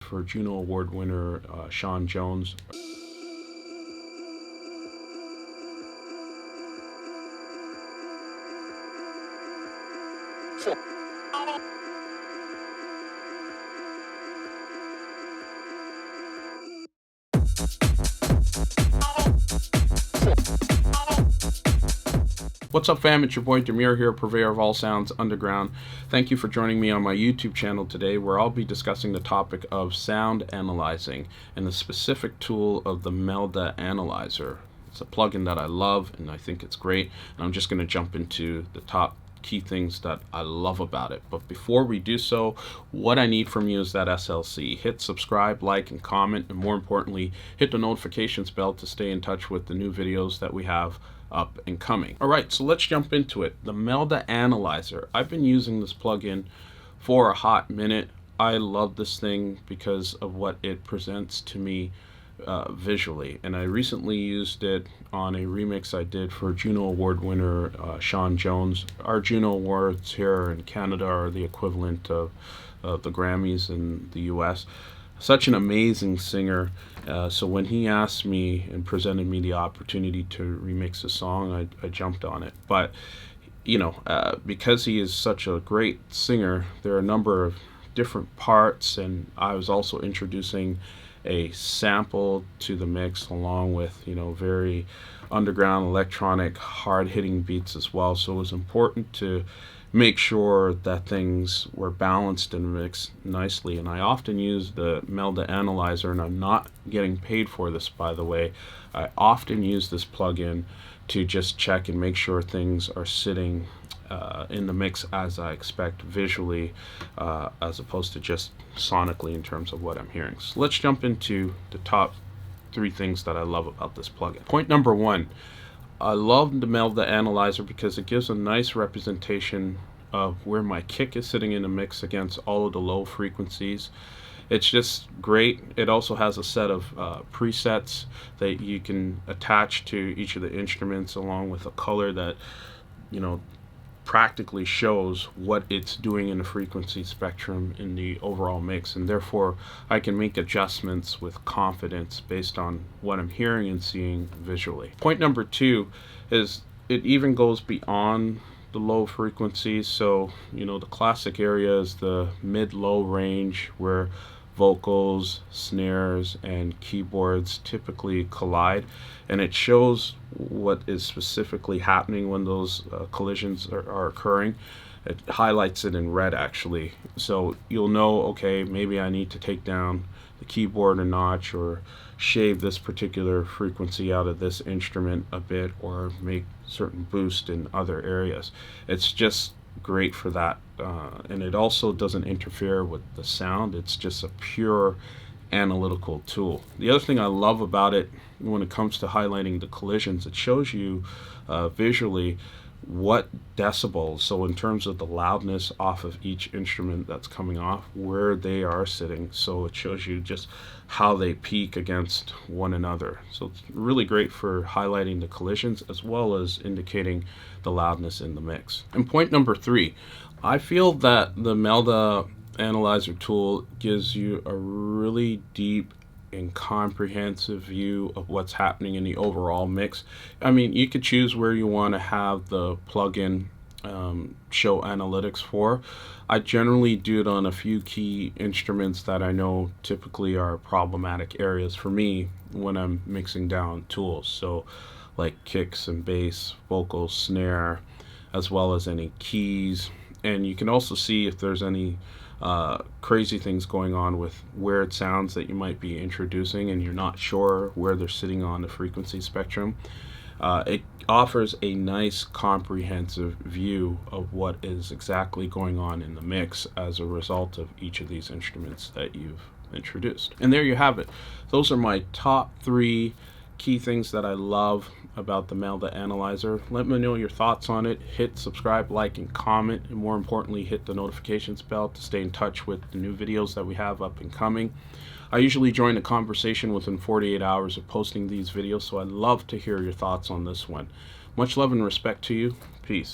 for Juno Award winner Sean Jones. What's up, fam? It's your boy Demuir here, purveyor of all sounds underground. Thank you for joining me on my YouTube channel today, where I'll be discussing the topic of sound analyzing and the specific tool of the Melda Analyzer. It's a plugin that I love and I think it's great, and I'm just going to jump into the top key things that I love about it. But before we do so, what I need from you is that SLC. Hit subscribe, like, and comment, and more importantly, hit the notifications bell to stay in touch with the new videos that we have up and coming. Alright, so let's jump into it. The Melda Analyzer. I've been using this plugin for a hot minute. I love this thing because of what it presents to me visually, and I recently used it on a remix I did for Juno Award winner Sean Jones. Our Juno Awards here in Canada are the equivalent of the Grammys in the US. Such an amazing singer, so when he asked me and presented me the opportunity to remix a song, I jumped on it. But you know, because he is such a great singer, there are a number of different parts, and I was also introducing a sample to the mix along with, you know, very underground electronic hard-hitting beats as well. So it was important to make sure that things were balanced and mixed nicely, and I often use the Melda Analyzer, and I'm not getting paid for this, by the way. I often use this plugin to just check and make sure things are sitting in the mix as I expect visually, as opposed to just sonically in terms of what I'm hearing. So let's jump into the top 3 things that I love about this plugin. Point number 1, I love the Melda Analyzer because it gives a nice representation of where my kick is sitting in the mix against all of the low frequencies. It's just great. It also has a set of presets that you can attach to each of the instruments, along with a color that, you know, practically shows what it's doing in the frequency spectrum in the overall mix, and therefore I can make adjustments with confidence based on what I'm hearing and seeing visually. Point number 2 is it even goes beyond the low frequencies. So, you know, the classic area is the mid-low range where vocals, snares, and keyboards typically collide, and it shows what is specifically happening when those collisions are occurring. It highlights it in red, actually, so you'll know, okay, maybe I need to take down the keyboard a notch, or shave this particular frequency out of this instrument a bit, or make certain boost in other areas. It's just great for that, and it also doesn't interfere with the sound. It's just a pure analytical tool. The other thing I love about it, when it comes to highlighting the collisions, it shows you visually what decibels, so in terms of the loudness off of each instrument that's coming off, where they are sitting, so it shows you just how they peak against one another. So it's really great for highlighting the collisions as well as indicating the loudness in the mix. And point number 3, I feel that the Melda Analyzer tool gives you a really deep and comprehensive view of what's happening in the overall mix. I mean, you could choose where you want to have the plugin show analytics for. I generally do it on a few key instruments that I know typically are problematic areas for me when I'm mixing down tools, so like kicks and bass, vocals, snare, as well as any keys. And you can also see if there's any crazy things going on with weird sounds that you might be introducing and you're not sure where they're sitting on the frequency spectrum. It offers a nice comprehensive view of what is exactly going on in the mix as a result of each of these instruments that you've introduced. And there you have it. Those are my top 3 key things that I love about the Melda Analyzer. Let me know your thoughts on it. Hit subscribe, like, and comment, and more importantly, hit the notifications bell to stay in touch with the new videos that we have up and coming. I usually join the conversation within 48 hours of posting these videos, so I'd love to hear your thoughts on this one. Much love and respect to you. Peace.